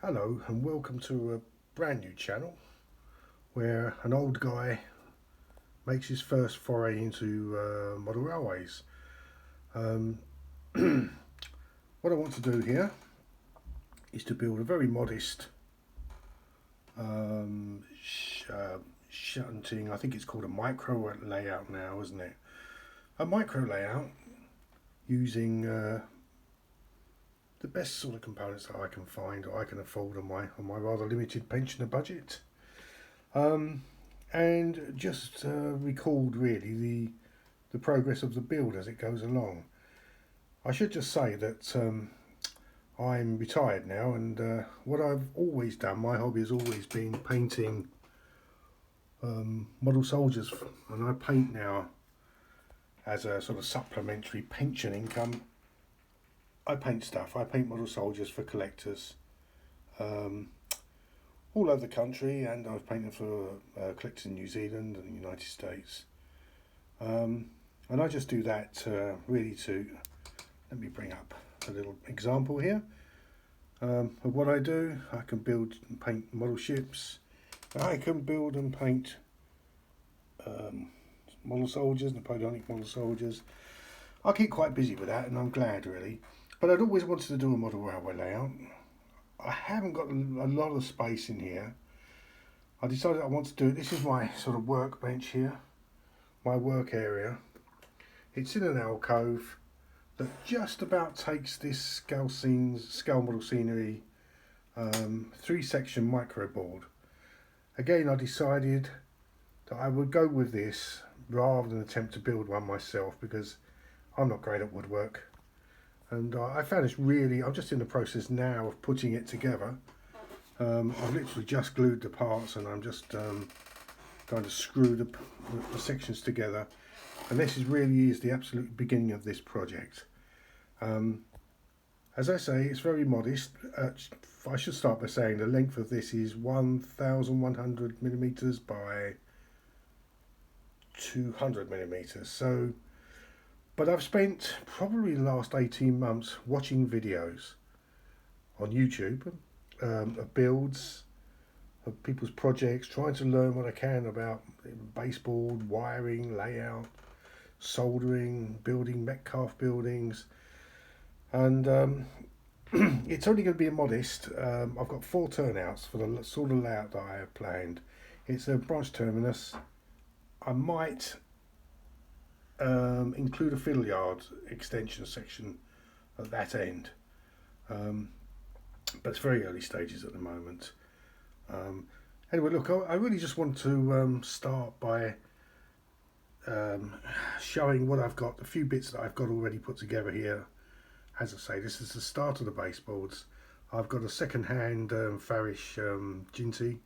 Hello and welcome to a brand new channel where an old guy makes his first foray into model railways. Um, what I want to do here is to build a very modest shunting, I think it's called a micro layout now, isn't it? A micro layout using the best sort of components that I can find or I can afford on my rather limited pensioner budget. And just record really the progress of the build as it goes along. I should just say that I'm retired now, and what I've always done, my hobby has always been painting model soldiers, and I paint now as a sort of supplementary pension income. I paint stuff. I paint model soldiers for collectors all over the country, and I've painted for collectors in New Zealand and the United States. And I just do that really to, let me bring up a little example here of what I do. I can build and paint model ships. I can build and paint model soldiers, Napoleonic model soldiers. I keep quite busy with that, and I'm glad really. But I'd always wanted to do a model railway layout. I haven't got a lot of space in here. I decided I want to do it. This is my sort of workbench here, my work area. It's in an alcove that just about takes this scale model scenery 3-section micro board. Again, I decided that I would go with this rather than attempt to build one myself, because I'm not great at woodwork. And I found this really, I'm just in the process now of putting it together. I've literally just glued the parts, and I'm just going to screw the sections together. And this really is the absolute beginning of this project. As I say, it's very modest. I should start by saying the length of this is 1,100 millimeters by 200 millimeters. So, but I've spent probably the last 18 months watching videos on YouTube of builds, of people's projects, trying to learn what I can about baseboard, wiring, layout, soldering, building Metcalfe buildings. And it's only going to be a modest. I've got 4 turnouts for the sort of layout that I have planned. It's a branch terminus. I might include a fiddle yard extension section at that end, but it's very early stages at the moment. Anyway, look, I really just want to start by showing what I've got, a few bits that I've got already put together here. As I say, this is the start of the baseboards. I've got a second-hand Farish Ginty.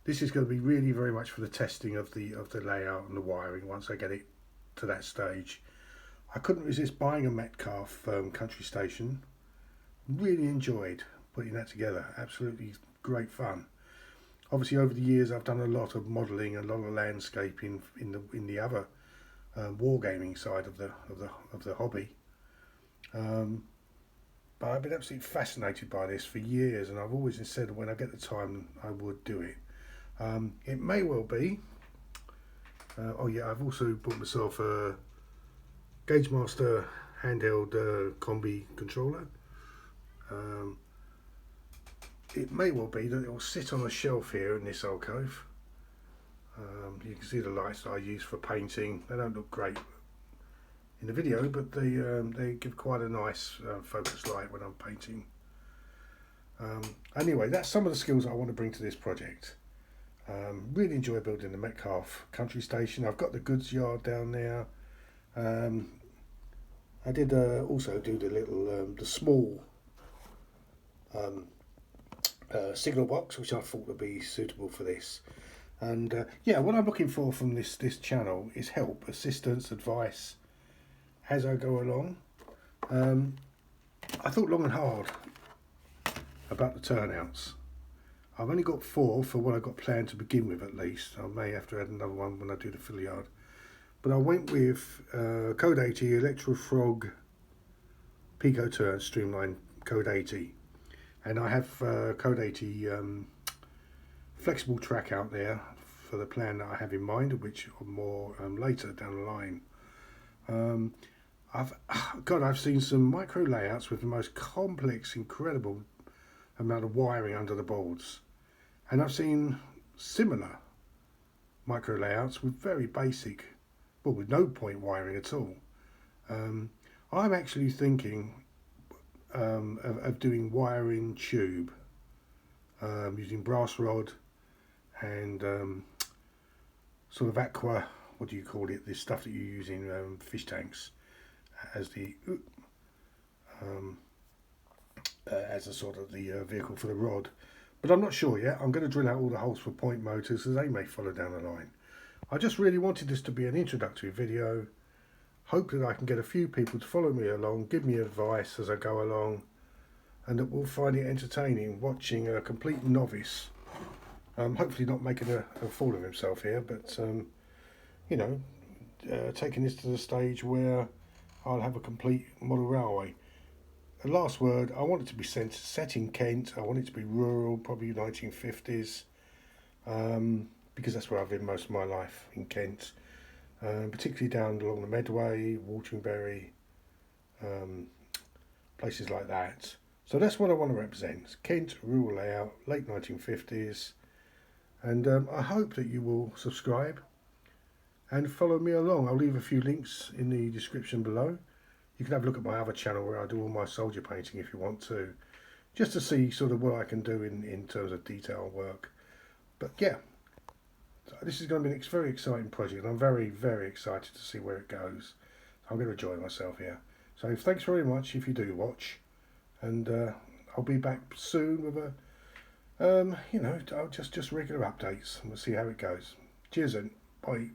This is going to be really very much for the testing of the layout and the wiring once I get it to that stage. I couldn't resist buying a Metcalfe country station. Really enjoyed putting that together. Absolutely great fun. Obviously, over the years, I've done a lot of modelling, a lot of landscaping in the other wargaming side of the hobby. But I've been absolutely fascinated by this for years, and I've always said when I get the time I would do it. It may well be. Oh yeah, I've also bought myself a Gauge Master handheld combi controller. It may well be that it will sit on a shelf here in this alcove. You can see the lights that I use for painting. They don't look great in the video, but they give quite a nice focus light when I'm painting. Anyway, that's some of the skills I want to bring to this project. Really enjoy building the Metcalfe country station. I've got the goods yard down there. I did also do the little, the small signal box, which I thought would be suitable for this. And yeah, what I'm looking for from this channel is help, assistance, advice as I go along. I thought long and hard about the turnouts. I've only got 4 for what I got planned to begin with, at least. I may have to add another one when I do the fiddle yard. But I went with Code 80 Electro Frog Pico Turn Streamline Code 80. And I have Code 80 flexible track out there for the plan that I have in mind, which more later down the line. I've seen some micro layouts with the most complex, incredible amount of wiring under the boards, and I've seen similar micro layouts with very basic, well, with no point wiring at all. I'm actually thinking of doing wiring tube using brass rod and sort of aqua, what do you call it, this stuff that you use in fish tanks as the as a sort of the vehicle for the rod. But I'm not sure yet. I'm going to drill out all the holes for point motors, as they may follow down the line. I just really wanted this to be an introductory video. Hope that I can get a few people to follow me along, give me advice as I go along, and that we'll find it entertaining watching a complete novice, hopefully not making a fool of himself here, but you know, taking this to the stage where I'll have a complete model railway. The last word, I want it to be set in Kent. I want it to be rural, probably 1950s, because that's where I've lived most of my life, in Kent, particularly down along the Medway, Wateringbury, places like that. So that's what I want to represent. Kent, rural layout, late 1950s, and I hope that you will subscribe and follow me along. I'll leave a few links in the description below. You can have a look at my other channel where I do all my soldier painting if you want to, just to see sort of what I can do in terms of detail work. But yeah, this is going to be a very exciting project, and I'm very, very excited to see where it goes. I'm going to enjoy myself here. So thanks very much if you do watch, and I'll be back soon with a, you know, just regular updates, and we'll see how it goes. Cheers and bye.